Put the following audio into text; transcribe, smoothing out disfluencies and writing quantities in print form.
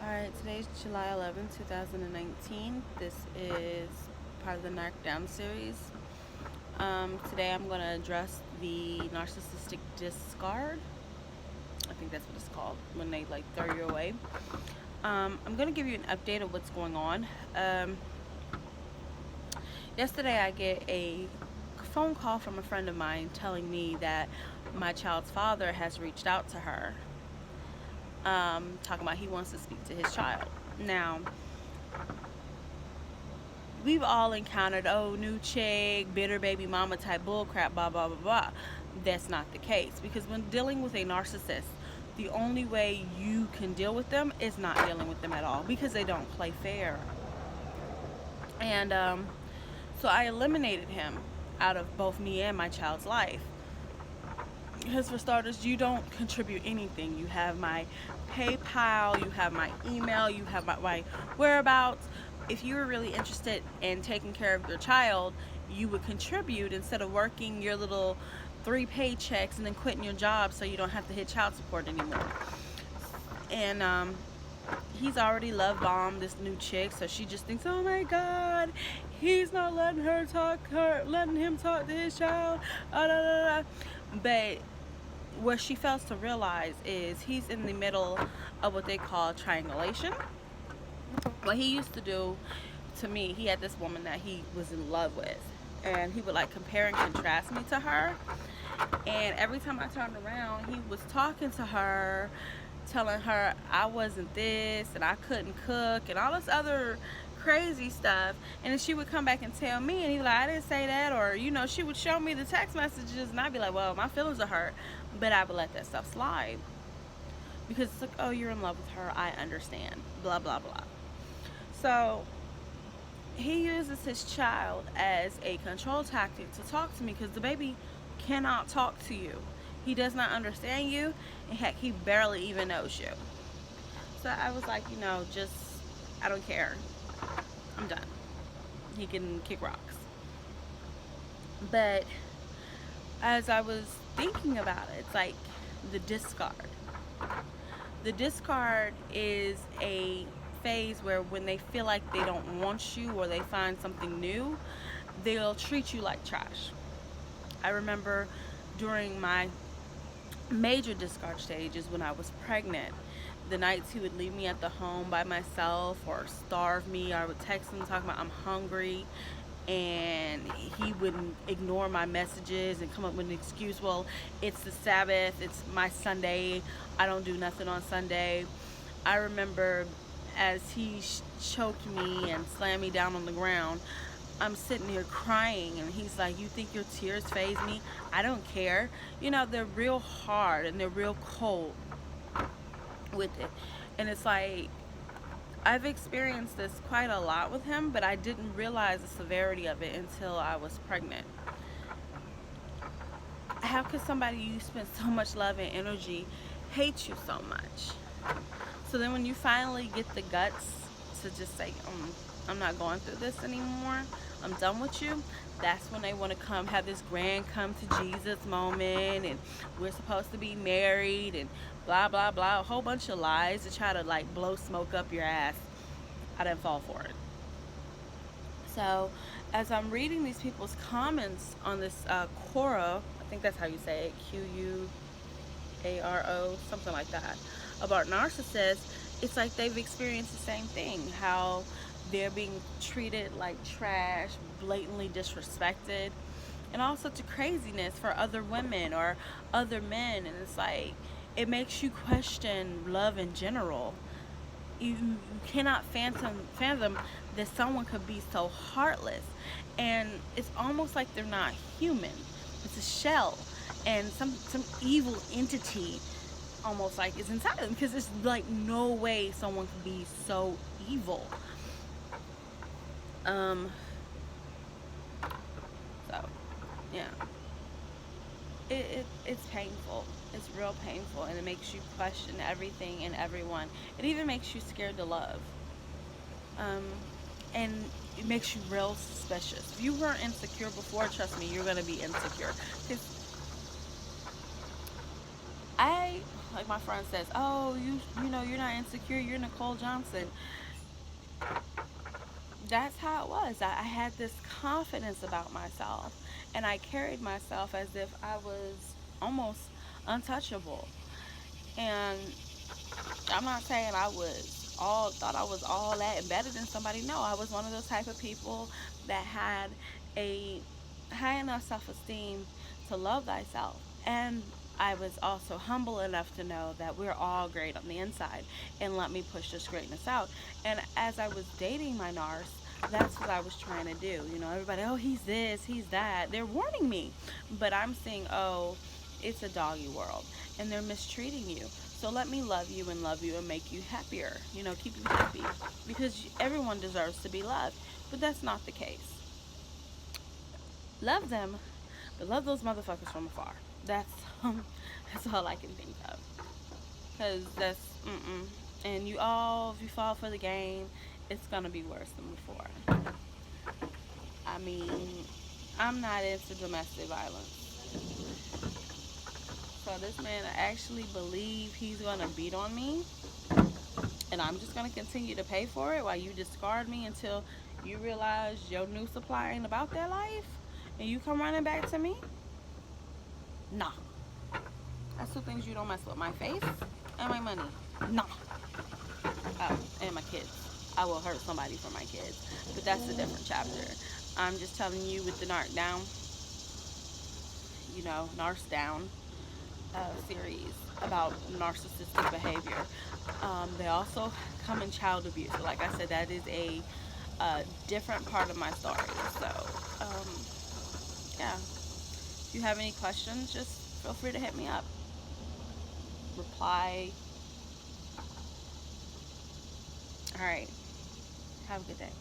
Alright, today's July 11th, 2019. This is part of the Knockdown series. Today I'm going to address the narcissistic discard. I think that's what it's called when they throw you away. I'm going to give you an update of what's going on. Yesterday I get a phone call from a friend of mine telling me that my child's father has reached out to her. Talking about he wants to speak to his child. Now, we've all encountered, new chick, bitter baby mama type bullcrap, blah, blah, blah, blah. That's not the case, because when dealing with a narcissist, the only way you can deal with them is not dealing with them at all, because they don't play fair. And so I eliminated him out of both me and my child's life. Because for starters, you don't contribute anything. You have my PayPal, you have my email, you have my whereabouts. If you were really interested in taking care of your child, you would contribute instead of working your little 3 paychecks and then quitting your job so you don't have to hit child support anymore. And he's already love bombed this new chick, so she just thinks, oh my god, he's not letting him talk to his child. But what she fails to realize is he's in the middle of what they call triangulation. What he used to do to me, he had this woman that he was in love with, and he would compare and contrast me to her. And every time I turned around, he was talking to her, telling her I wasn't this and I couldn't cook and all this other crazy stuff. And then she would come back and tell me, and he'd be like, I didn't say that. Or she would show me the text messages, and I'd be like, well, my feelings are hurt, but I would let that stuff slide, because it's like, oh, you're in love with her, I understand, blah blah blah. So he uses his child as a control tactic to talk to me, because the baby cannot talk to you. He does not understand you, and heck, he barely even knows you. So I was like, just, I don't care. I'm done. He can kick rocks. But as I was thinking about it, it's like the discard. The discard is a phase where when they feel like they don't want you or they find something new, they'll treat you like trash. I remember during my major discard stages when I was pregnant, the nights he would leave me at the home by myself or starve me, I would text him talking about I'm hungry, and he wouldn't ignore my messages and come up with an excuse. Well, it's the Sabbath, it's my Sunday, I don't do nothing on Sunday. I remember as he choked me and slammed me down on the ground, I'm sitting here crying, and he's like, you think your tears faze me? I don't care. They're real hard and they're real cold with it. And it's like, I've experienced this quite a lot with him, but I didn't realize the severity of it until I was pregnant. How could somebody you spend so much love and energy hate you so much? So then when you finally get the guts to just say, I'm not going through this anymore, I'm done with you, that's when they want to come have this grand come to Jesus moment, and we're supposed to be married and blah blah blah, a whole bunch of lies to try to blow smoke up your ass. I didn't fall for it. So as I'm reading these people's comments on this Quora, I think that's how you say it, Quaro, something like that, about narcissists, it's like they've experienced the same thing, how they're being treated like trash, blatantly disrespected, and all sorts of craziness for other women or other men. And it's like, it makes you question love in general. You cannot fathom that someone could be so heartless, and it's almost like they're not human. It's a shell, and some evil entity almost is inside them, because there's no way someone could be so evil. So yeah, it's painful. It's real painful, and it makes you question everything and everyone. It even makes you scared to love. And it makes you real suspicious. If you weren't insecure before, trust me, you're gonna be insecure. Because I, like my friend says, oh, you know, you're not insecure, you're Nicole Johnson. That's how it was. I had this confidence about myself, and I carried myself as if I was almost untouchable. And I'm not saying I was all thought I was all that and better than somebody. No, I was one of those type of people that had a high enough self-esteem to love thyself. And I was also humble enough to know that we're all great on the inside, and let me push this greatness out. And as I was dating my NARS, that's what I was trying to do. You know, everybody, oh, he's this, he's that. They're warning me. But I'm seeing, oh, it's a doggy world, and they're mistreating you. So let me love you and make you happier. You know, keep you happy. Because everyone deserves to be loved. But that's not the case. Love them, but love those motherfuckers from afar. That's that's all I can think of. Cause that's And you all, if you fall for the game, it's gonna be worse than before. I mean, I'm not into domestic violence, so this man actually believe he's gonna beat on me, and I'm just gonna continue to pay for it while you discard me until you realize your new supply ain't about that life, and you come running back to me. Nah, that's two things you don't mess with: my face and my money. Nah. Oh, and my kids. I will hurt somebody for my kids, but that's a different chapter. I'm just telling you, with the Narc Down, you know, Narc Down series about narcissistic behavior. They also come in child abuse. So like I said, that is a different part of my story. So, yeah. If you have any questions, just feel free to hit me up. Reply. All right. Have a good day.